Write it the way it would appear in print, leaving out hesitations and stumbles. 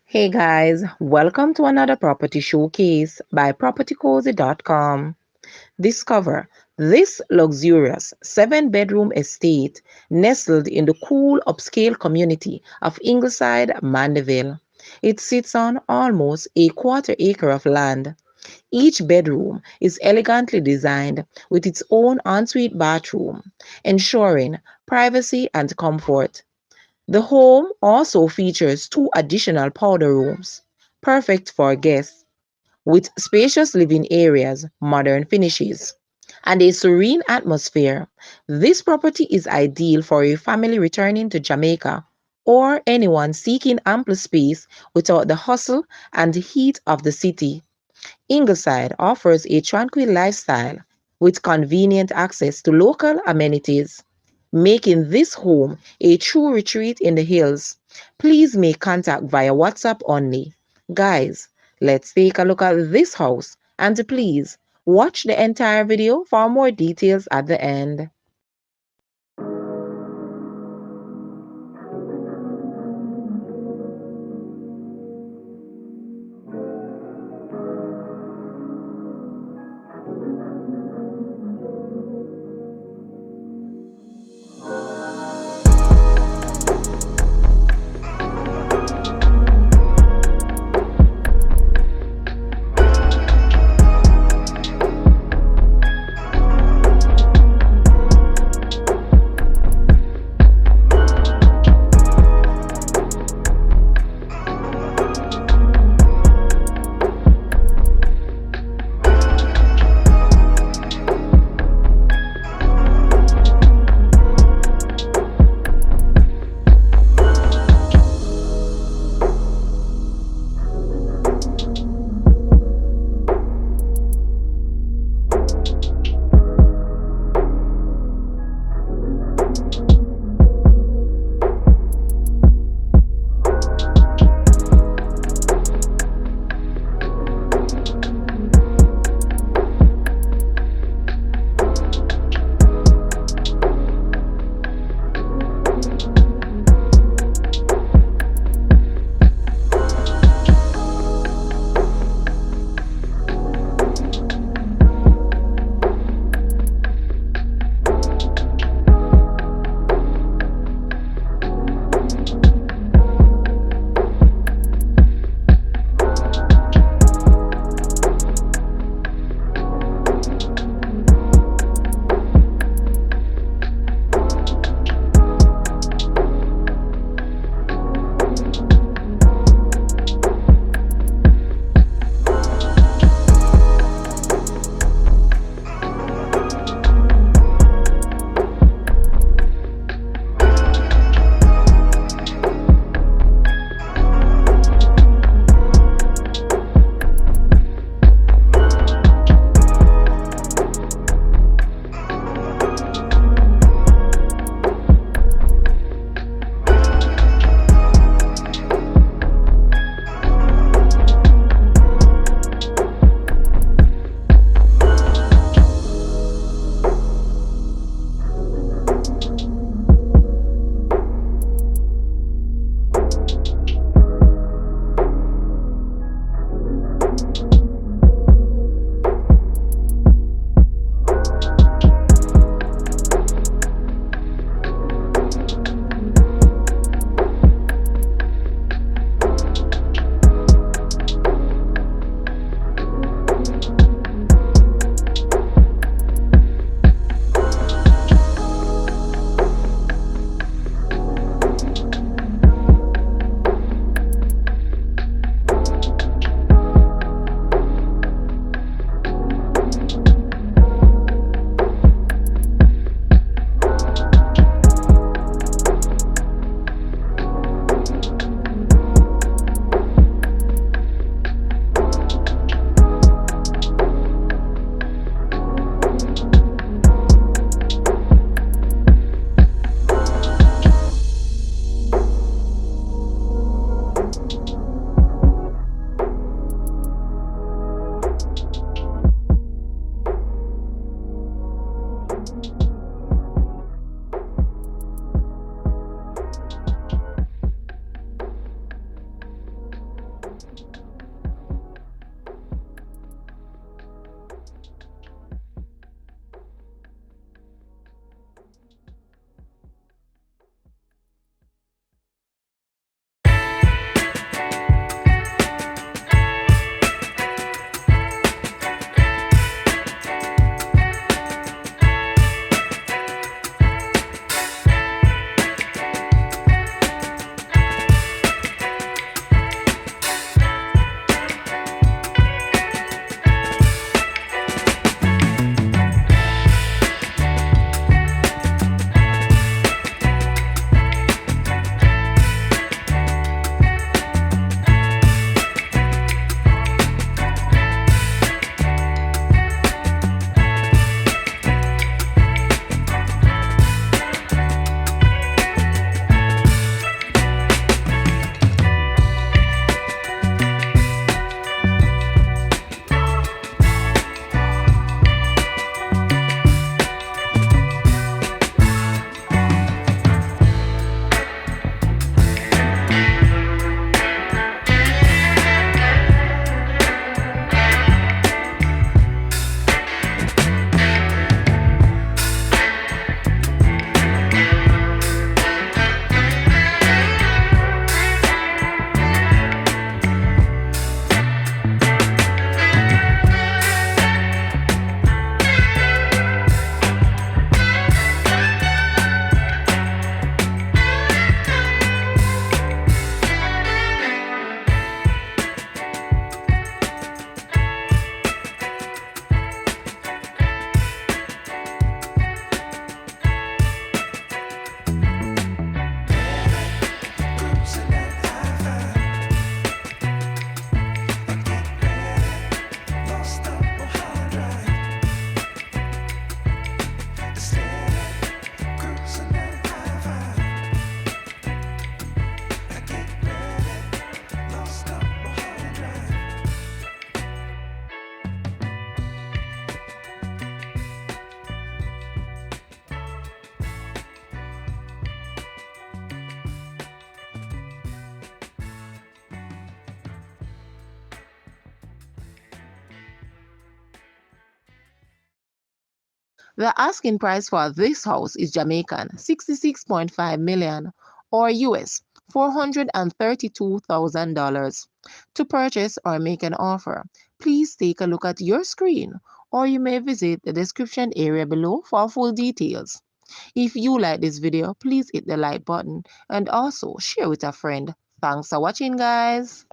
Hey guys, welcome to another property showcase by propertycozy.com. Discover this luxurious 7-bedroom estate nestled in the cool upscale community of Ingleside, Mandeville. It sits on almost a quarter acre of land. Each bedroom is elegantly designed with its own ensuite bathroom, ensuring privacy and comfort. The home also features two additional powder rooms, perfect for guests, with spacious living areas, modern finishes, and a serene atmosphere. This property is ideal for a family returning to Jamaica or anyone seeking ample space without the hustle and heat of the city. Ingleside offers a tranquil lifestyle with convenient access to local amenities, making this home a true retreat in the hills. Please make contact via WhatsApp only. Guys, let's take a look at this house and please watch the entire video for more details at the end. The asking price for this house is Jamaican 66.5 million or US $432,000. To purchase or make an offer, please take a look at your screen or you may visit the description area below for full details. If you like this video, please hit the like button and also share with a friend. Thanks for watching, guys.